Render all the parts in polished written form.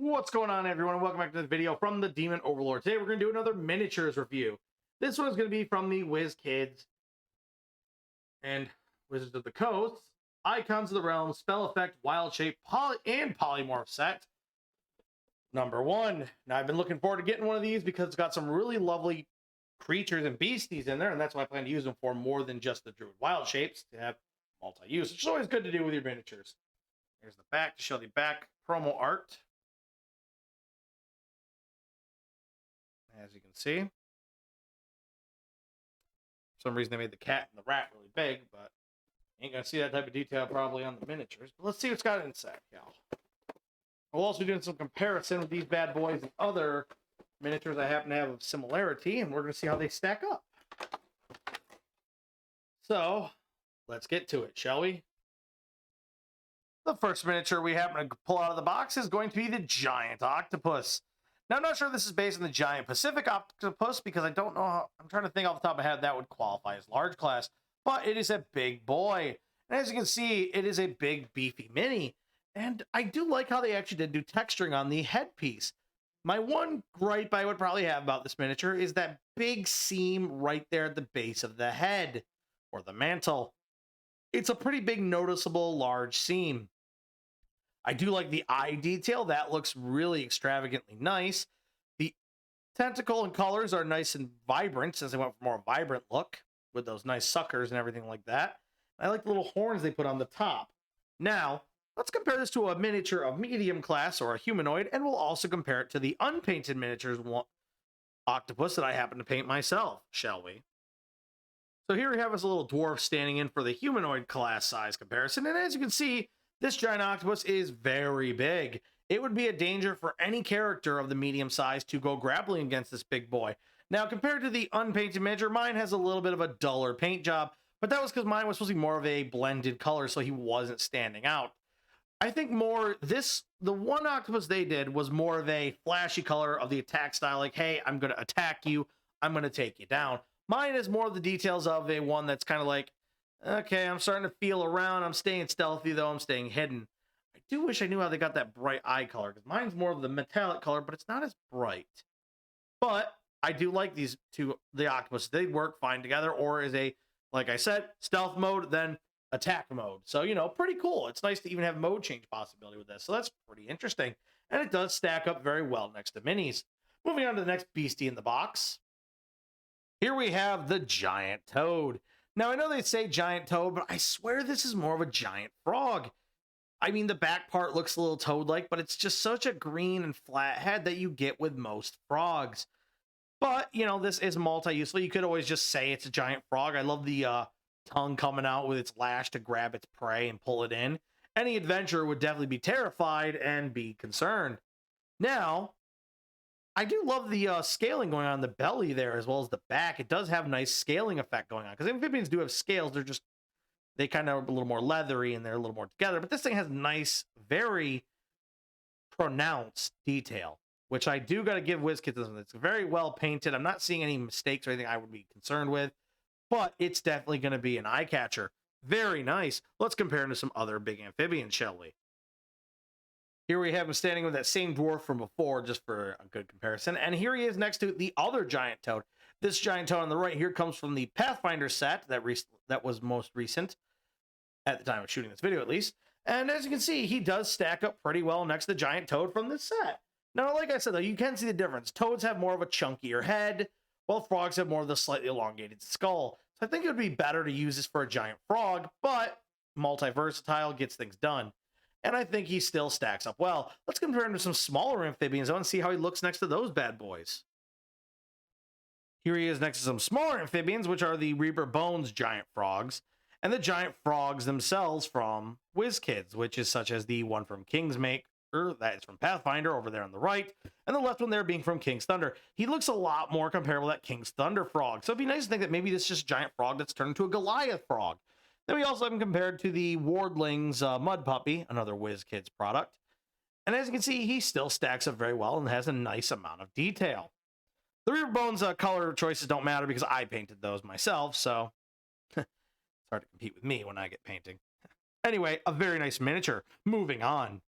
What's going on, everyone? Welcome back to the video from the Demon Overlord. Today we're going to do another miniatures review. This one is going to be from the Wiz Kids and Wizards of the Coast, Icons of the Realm, Spell Effect, Wild Shape, and Polymorph set. Number one. Now, I've been looking forward to getting one of these because it's got some really lovely creatures and beasties in there, and that's what I plan to use them for more than just the Druid Wild Shapes to have multi-use, which is always good to do with your miniatures. Here's the back to show the back promo art. As you can see, for some reason they made the cat and the rat really big, but ain't gonna see that type of detail probably on the miniatures. But let's see what's got inside, y'all. We'll also be doing some comparison with these bad boys and other miniatures I happen to have of similarity, and we're gonna see how they stack up. So let's get to it, shall we? The first miniature we happen to pull out of the box is going to be the Giant Octopus. Now, I'm not sure this is based on the Giant Pacific Octopus because I don't know how, I'm trying to think off the top of my head that would qualify as large class, but it is a big boy. And as you can see, it is a big, beefy mini. And I do like how they actually did do texturing on the headpiece. My one gripe I would probably have about this miniature is that big seam right there at the base of the head, or the mantle. It's a pretty big, noticeable, large seam. I do like the eye detail. That looks really extravagantly nice. The tentacle and colors are nice and vibrant, since they went for a more vibrant look with those nice suckers and everything like that. I like the little horns they put on the top. Now, let's compare this to a miniature of medium class or a humanoid, and we'll also compare it to the unpainted miniatures octopus that I happen to paint myself, shall we? So here we have this little dwarf standing in for the humanoid class size comparison, and as you can see, this giant octopus is very big. It would be a danger for any character of the medium size to go grappling against this big boy. Now, compared to the unpainted miniature, mine has a little bit of a duller paint job, but that was because mine was supposed to be more of a blended color, so he wasn't standing out. I think the one octopus they did was more of a flashy color of the attack style, like, hey, I'm going to attack you, I'm going to take you down. Mine is more of the details of a one that's kind of like, okay, I'm starting to feel around. I'm staying stealthy, though. I'm staying hidden. I do wish I knew how they got that bright eye color, because mine's more of the metallic color, but it's not as bright. But I do like these two, the octopus. They work fine together, or as a, like I said, stealth mode, then attack mode. So, pretty cool. It's nice to even have mode change possibility with this. So that's pretty interesting. And it does stack up very well next to minis. Moving on to the next beastie in the box. Here we have the giant toad. Now, I know they say giant toad, but I swear this is more of a giant frog. I mean, the back part looks a little toad-like, but it's just such a green and flat head that you get with most frogs. But, this is multi-useful. You could always just say it's a giant frog. I love the tongue coming out with its lash to grab its prey and pull it in. Any adventurer would definitely be terrified and be concerned. Now, I do love the scaling going on the belly there as well as the back. It does have a nice scaling effect going on because amphibians do have scales. They kind of are a little more leathery and they're a little more together. But this thing has nice, very pronounced detail, which I do got to give WizKids. It's very well painted. I'm not seeing any mistakes or anything I would be concerned with, but it's definitely going to be an eye catcher. Very nice. Let's compare him to some other big amphibians, shall we? Here we have him standing with that same dwarf from before, just for a good comparison. And here he is next to the other giant toad. This giant toad on the right here comes from the Pathfinder set that was most recent, at the time of shooting this video at least. And as you can see, he does stack up pretty well next to the giant toad from this set. Now, like I said, though, you can see the difference. Toads have more of a chunkier head, while frogs have more of the slightly elongated skull. So I think it would be better to use this for a giant frog, but multi-versatile, gets things done. And I think he still stacks up well. Let's compare him to some smaller amphibians. I want to see how he looks next to those bad boys. Here he is next to some smaller amphibians, which are the Reaper Bones giant frogs, and the giant frogs themselves from WizKids, which is such as the one from Kingsmaker, that is from Pathfinder over there on the right, and the left one there being from King's Thunder. He looks a lot more comparable to that King's Thunder frog. So it'd be nice to think that maybe this is just a giant frog that's turned into a Goliath frog. Then we also have him compared to the Wardling's Mud Puppy, another WizKids product. And as you can see, he still stacks up very well and has a nice amount of detail. The Reaper Bones color choices don't matter because I painted those myself, so it's hard to compete with me when I get painting. Anyway, a very nice miniature. Moving on.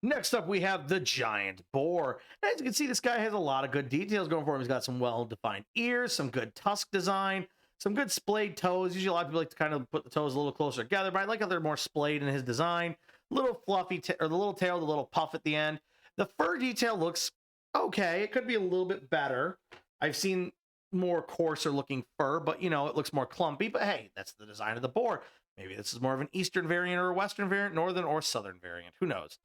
Next up, we have the giant boar. As you can see, this guy has a lot of good details going for him. He's got some well-defined ears, some good tusk design, some good splayed toes. Usually a lot of people like to kind of put the toes a little closer together, but I like how they're more splayed in his design. Little fluffy, or the little tail, the little puff at the end. The fur detail looks okay. It could be a little bit better. I've seen more coarser looking fur, but you know, it looks more clumpy. But hey, that's the design of the boar. Maybe this is more of an eastern variant or a western variant, northern or southern variant. Who knows?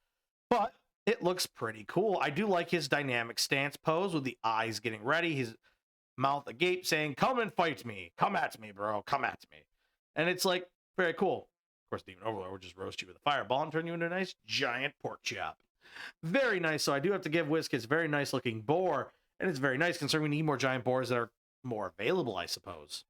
But it looks pretty cool. I do like his dynamic stance pose with the eyes getting ready, his mouth agape saying, "Come and fight me. Come at me, bro. Come at me." And it's like very cool. Of course, Demon Overlord would just roast you with a fireball and turn you into a nice giant pork chop. Very nice. So I do have to give WizKids very nice looking boar. And it's very nice considering we need more giant boars that are more available, I suppose.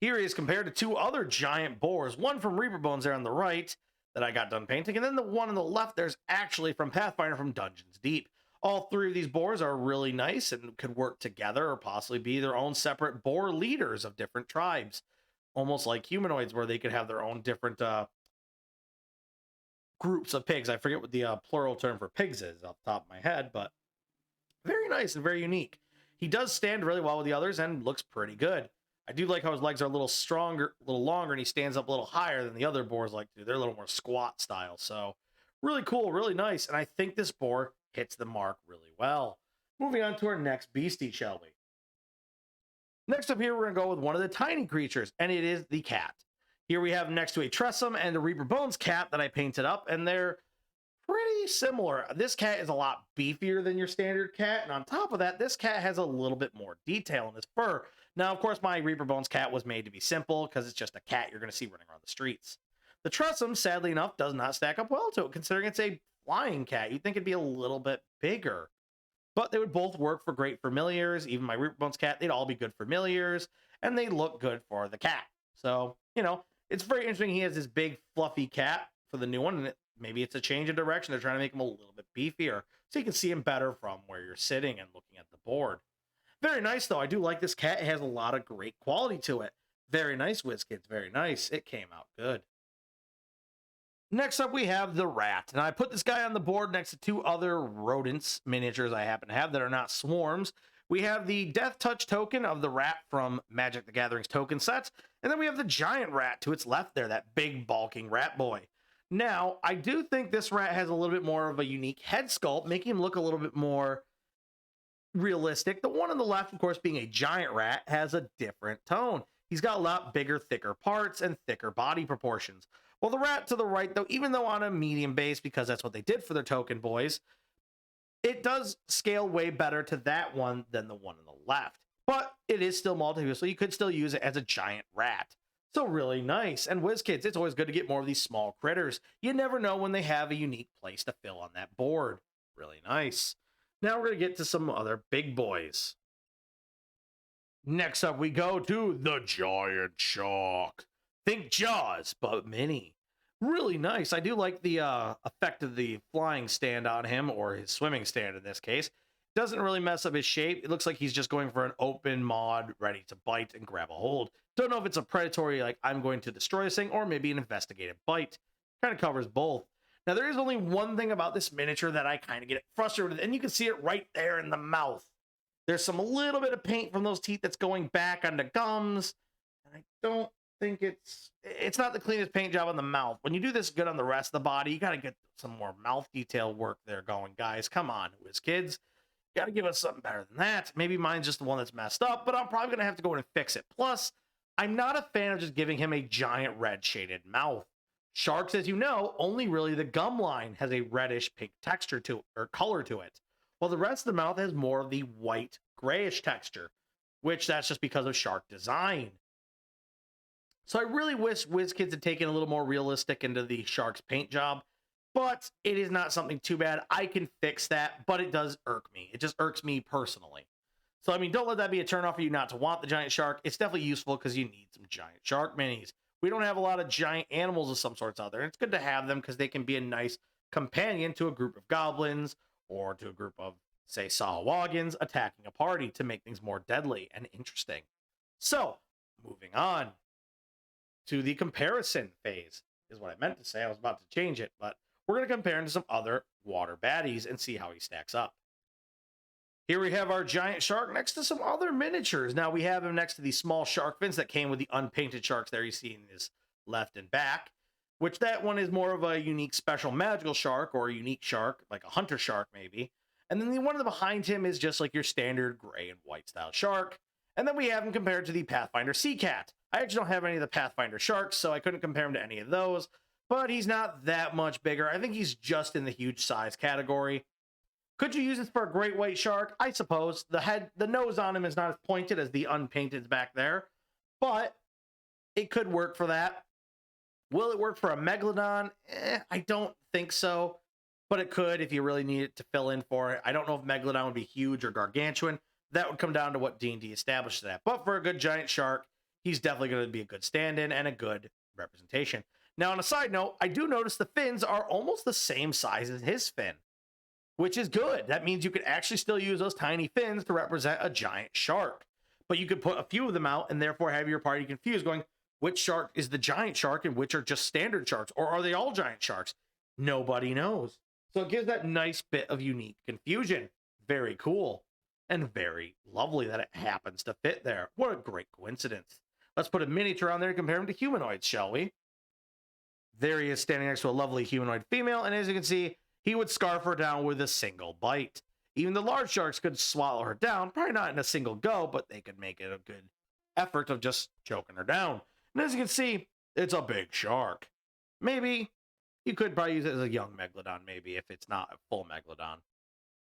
Here he is compared to two other giant boars, one from Reaper Bones there on the right that I got done painting, and then the one on the left there's actually from Pathfinder from Dungeons Deep. All three of these boars are really nice and could work together or possibly be their own separate boar leaders of different tribes, almost like humanoids where they could have their own different groups of pigs. I forget what the plural term for pigs is off the top of my head, but very nice and very unique. He does stand really well with the others and looks pretty good. I do like how his legs are a little stronger, a little longer, and he stands up a little higher than the other boars like to. They're a little more squat style. So really cool, really nice. And I think this boar hits the mark really well. Moving on to our next beastie, shall we? Next up here, we're going to go with one of the tiny creatures, and it is the cat. Here we have next to a Tressum and a Reaper Bones cat that I painted up, and they're pretty similar. This cat is a lot beefier than your standard cat, and on top of that, this cat has a little bit more detail in his fur. Now, of course, my Reaper Bones cat was made to be simple because it's just a cat you're going to see running around the streets. The Tressum, sadly enough, does not stack up well to it, considering it's a flying cat. You'd think it'd be a little bit bigger. But they would both work for great familiars. Even my Reaper Bones cat, they'd all be good familiars, and they look good for the cat. So, you know, it's very interesting. He has this big, fluffy cat for the new one, and maybe it's a change of direction. They're trying to make him a little bit beefier so you can see him better from where you're sitting and looking at the board. Very nice, though. I do like this cat. It has a lot of great quality to it. Very nice, WizKids. Very nice. It came out good. Next up, we have the rat. And I put this guy on the board next to two other rodents miniatures I happen to have that are not swarms. We have the Death Touch token of the rat from Magic the Gathering's token set. And then we have the giant rat to its left there, that big, bulking rat boy. Now, I do think this rat has a little bit more of a unique head sculpt, making him look a little bit more realistic. The one on the left, of course, being a giant rat, has a different tone. He's got a lot bigger, thicker parts and thicker body proportions. Well, the rat to the right, though, even though on a medium base, because that's what they did for their token boys, it does scale way better to that one than the one on the left. But it is still multi-use, so you could still use it as a giant rat. So really nice. And WizKids, it's always good to get more of these small critters. You never know when they have a unique place to fill on that board. Really nice. Now we're going to get to some other big boys. Next up, we go to the giant shark. Think Jaws, but mini. Really nice. I do like the effect of the flying stand on him, or his swimming stand in this case. Doesn't really mess up his shape. It looks like he's just going for an open mod, ready to bite and grab a hold. Don't know if it's a predatory, like I'm going to destroy this thing, or maybe an investigative bite. Kind of covers both. Now, there is only one thing about this miniature that I kind of get frustrated with, and you can see it right there in the mouth. There's some little bit of paint from those teeth that's going back on the gums, and I don't think it's not the cleanest paint job on the mouth. When you do this good on the rest of the body, you got to get some more mouth detail work there going, guys. Come on, WizKids. You got to give us something better than that. Maybe mine's just the one that's messed up, but I'm probably going to have to go in and fix it. Plus, I'm not a fan of just giving him a giant red shaded mouth. Sharks, as you know, only really the gum line has a reddish pink texture to it, or color to it, while the rest of the mouth has more of the white grayish texture, which that's just because of shark design. So I really wish WizKids had taken a little more realistic into the shark's paint job, but it is not something too bad. I can fix that, but it does irk me. It just irks me personally. So, I mean, don't let that be a turnoff for you not to want the giant shark. It's definitely useful because you need some giant shark minis. We don't have a lot of giant animals of some sorts out there. And it's good to have them because they can be a nice companion to a group of goblins or to a group of, say, Sahawagans attacking a party to make things more deadly and interesting. So, moving on to the comparison phase is what I meant to say. I was about to change it, but we're going to compare him to some other water baddies and see how he stacks up. Here we have our giant shark next to some other miniatures. Now we have him next to these small shark fins that came with the unpainted sharks there you see in his left and back, which that one is more of a unique special magical shark or a unique shark, like a hunter shark maybe. And then the one behind him is just like your standard gray and white style shark. And then we have him compared to the Pathfinder Sea Cat. I actually don't have any of the Pathfinder sharks, so I couldn't compare him to any of those, but he's not that much bigger. I think he's just in the huge size category. Could you use this for a great white shark? I suppose. The nose on him is not as pointed as the unpainted back there, but it could work for that. Will it work for a Megalodon? I don't think so, but it could if you really need it to fill in for it. I don't know if Megalodon would be huge or gargantuan. That would come down to what D&D establishes that. But for a good giant shark, he's definitely going to be a good stand-in and a good representation. Now, on a side note, I do notice the fins are almost the same size as his fin, which is good. That means you could actually still use those tiny fins to represent a giant shark. But you could put a few of them out and therefore have your party confused going, which shark is the giant shark and which are just standard sharks? Or are they all giant sharks? Nobody knows. So it gives that nice bit of unique confusion. Very cool. And very lovely that it happens to fit there. What a great coincidence. Let's put a miniature on there and compare him to humanoids, shall we? There he is standing next to a lovely humanoid female. And as you can see, he would scarf her down with a single bite. Even the large sharks could swallow her down. Probably not in a single go, but they could make it a good effort of just choking her down. And as you can see, it's a big shark. Maybe you could probably use it as a young Megalodon, maybe, if it's not a full Megalodon.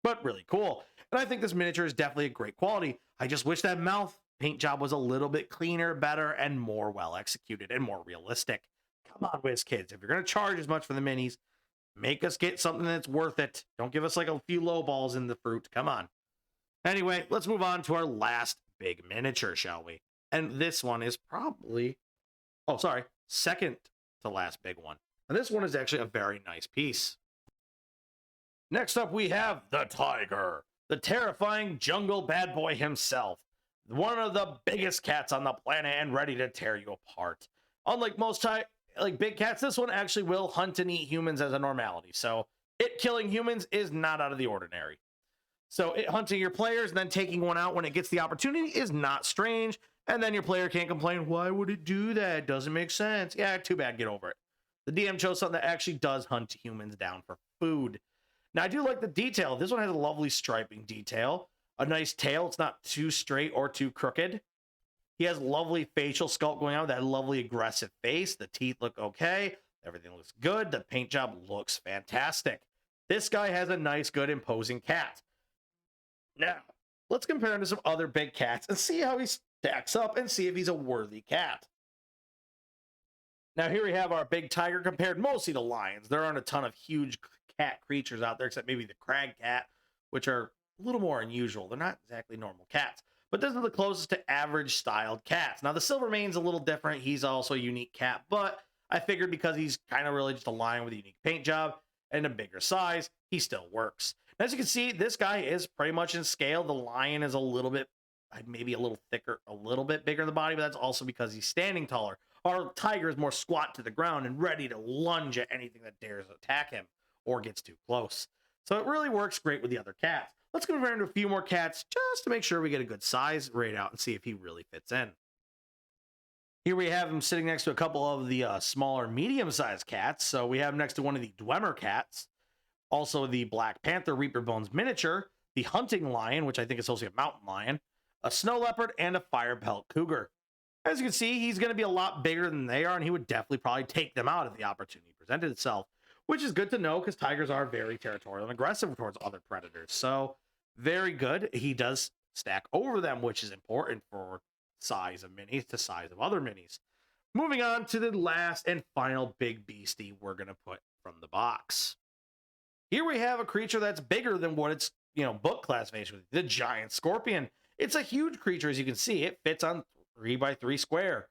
But really cool. And I think this miniature is definitely a great quality. I just wish that mouth paint job was a little bit cleaner, better, and more well executed and more realistic. Come on, WizKids. If you're going to charge as much for the minis, make us get something that's worth it. Don't give us like a few low balls in the fruit. Come on. Anyway, let's move on to our last big miniature, shall we? And this one is probably, second to last big one. And this one is actually a very nice piece. Next up, we have the Tiger, the terrifying jungle bad boy himself. One of the biggest cats on the planet and ready to tear you apart. Unlike most big cats, this one actually will hunt and eat humans as a normality. So it killing humans is not out of the ordinary. So it hunting your players and then taking one out when it gets the opportunity is not strange. And then your player can't complain, why would it do that? It doesn't make sense. Yeah, too bad, get over it. The DM chose something that actually does hunt humans down for food. Now, I do like the detail. This one has a lovely striping detail. A nice tail. It's not too straight or too crooked. He has lovely facial sculpt going on with that lovely aggressive face. The teeth look okay. Everything looks good. The paint job looks fantastic. This guy has a nice, good, imposing cat. Now, let's compare him to some other big cats and see how he stacks up and see if he's a worthy cat. Now, here we have our big tiger compared mostly to lions. There aren't a ton of huge cat creatures out there, except maybe the crag cat, which are a little more unusual. They're not exactly normal cats. But this is the closest to average styled cats. Now, the Silvermane's a little different. He's also a unique cat, but I figured because he's kind of really just a lion with a unique paint job and a bigger size, he still works. As you can see, this guy is pretty much in scale. The lion is a little bit, maybe a little thicker, a little bit bigger in the body, but that's also because he's standing taller. Our tiger is more squat to the ground and ready to lunge at anything that dares attack him or gets too close. So it really works great with the other cats. Let's compare him to a few more cats just to make sure we get a good size rate out and see if he really fits in. Here we have him sitting next to a couple of the smaller medium-sized cats. So we have him next to one of the Dwemer cats, also the Black Panther Reaper Bones miniature, the hunting lion, which I think is also a mountain lion, a snow leopard, and a fire pelt cougar. As you can see, he's going to be a lot bigger than they are, and he would definitely probably take them out if the opportunity presented itself, which is good to know because tigers are very territorial and aggressive towards other predators. So very good. He does stack over them, which is important for size of minis to size of other minis. Moving on to the last and final big beastie we're going to put from the box. Here we have a creature that's bigger than what its book classification would be, the giant scorpion. It's a huge creature, as you can see. It fits on 3x3 square.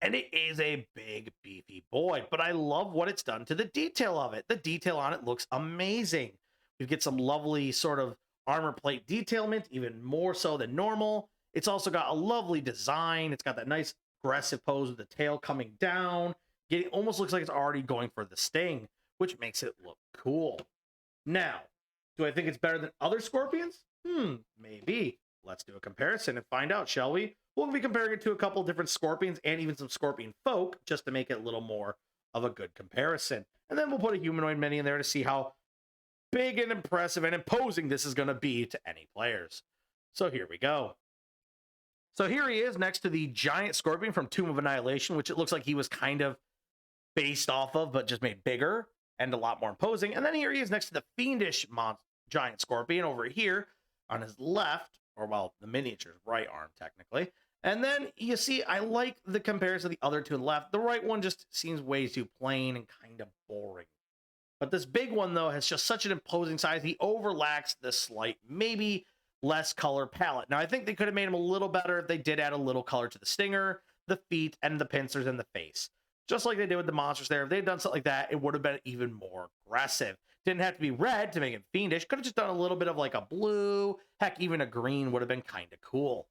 And it is a big, beefy boy. But I love what it's done to the detail of it. The detail on it looks amazing. We get some lovely sort of armor plate detailment, even more so than normal. It's also got a lovely design. It's got that nice aggressive pose with the tail coming down. It almost looks like it's already going for the sting, which makes it look cool. Now, do I think it's better than other Scorpions? Maybe. Let's do a comparison and find out, shall we? We'll be comparing it to a couple different Scorpions and even some Scorpion folk, just to make it a little more of a good comparison. And then we'll put a humanoid mini in there to see how big and impressive and imposing this is going to be to any players. So here we go. So here he is next to the giant Scorpion from Tomb of Annihilation, which it looks like he was kind of based off of, but just made bigger and a lot more imposing. And then here he is next to the fiendish giant Scorpion over here on his left, or well, the miniature's right arm technically. And then you see, I like the comparison of the other two on the left. The right one just seems way too plain and kind of boring. But this big one, though, has just such an imposing size. He overlacks the slight, maybe less color palette. Now, I think they could have made him a little better if they did add a little color to the stinger, the feet, and the pincers and the face. Just like they did with the monsters there. If they had done something like that, it would have been even more aggressive. Didn't have to be red to make it fiendish. Could have just done a little bit of like a blue. Heck, even a green would have been kind of cool.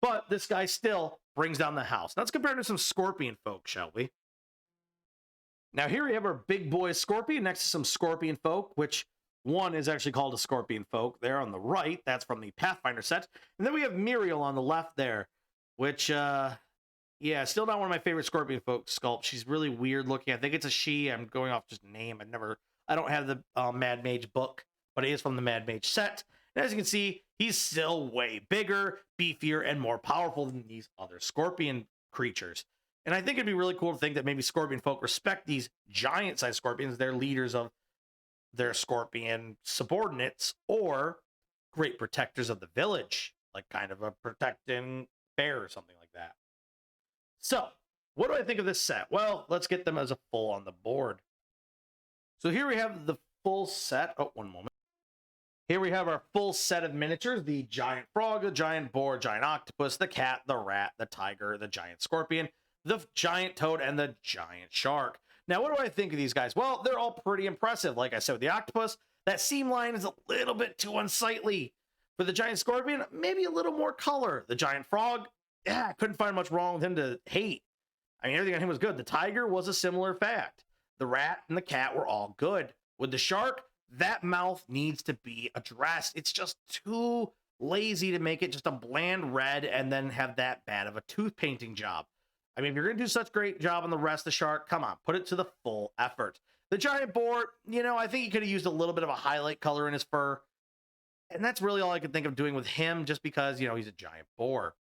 But this guy still brings down the house. Now let's compare it to some Scorpion folk, shall we? Now here we have our big boy Scorpion next to some Scorpion folk, which one is actually called a Scorpion folk there on the right. That's from the Pathfinder set. And then we have Muriel on the left there, which, yeah, still not one of my favorite Scorpion folk sculpts. She's really weird looking. I think it's a she. I'm going off just name. I don't have the Mad Mage book, but it is from the Mad Mage set. And as you can see, he's still way bigger, beefier, and more powerful than these other Scorpion creatures. And I think it'd be really cool to think that maybe Scorpion folk respect these giant-sized Scorpions, they're leaders of their Scorpion subordinates, or great protectors of the village, like kind of a protecting bear or something like that. So, what do I think of this set? Well, let's get them as a full on the board. So here we have the full set. Oh, one moment. Here we have our full set of miniatures: the giant frog, the giant boar, giant octopus, the cat, the rat, the tiger, the giant scorpion, the giant toad, and the giant shark. Now, what do I think of these guys? Well, they're all pretty impressive. Like I said, with the octopus, that seam line is a little bit too unsightly. For the giant scorpion, maybe a little more color. The giant frog, yeah, I couldn't find much wrong with him to hate. I mean, everything on him was good. The tiger was a similar fact. The rat and the cat were all good. With the shark, that mouth needs to be addressed. It's just too lazy to make it just a bland red and then have that bad of a tooth painting job. I mean, if you're going to do such a great job on the rest of the shark, come on, put it to the full effort. The giant boar, you know, I think he could have used a little bit of a highlight color in his fur. And that's really all I could think of doing with him, just because, you know, he's a giant boar.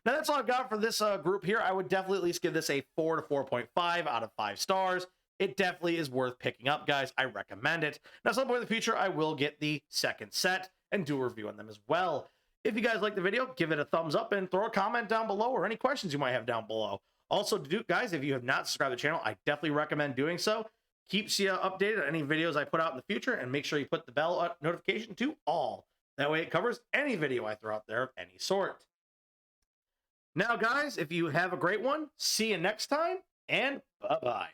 Now, that's all I've got for this group here. I would definitely at least give this a 4 to 4.5 out of 5 stars. It definitely is worth picking up, guys. I recommend it. Now, at some point in the future, I will get the second set and do a review on them as well. If you guys like the video, give it a thumbs up and throw a comment down below, or any questions you might have down below. Also, guys, if you have not subscribed to the channel, I definitely recommend doing so. Keeps you updated on any videos I put out in the future, and make sure you put the bell notification to all. That way it covers any video I throw out there of any sort. Now, guys, if you have a great one, see you next time, and bye-bye.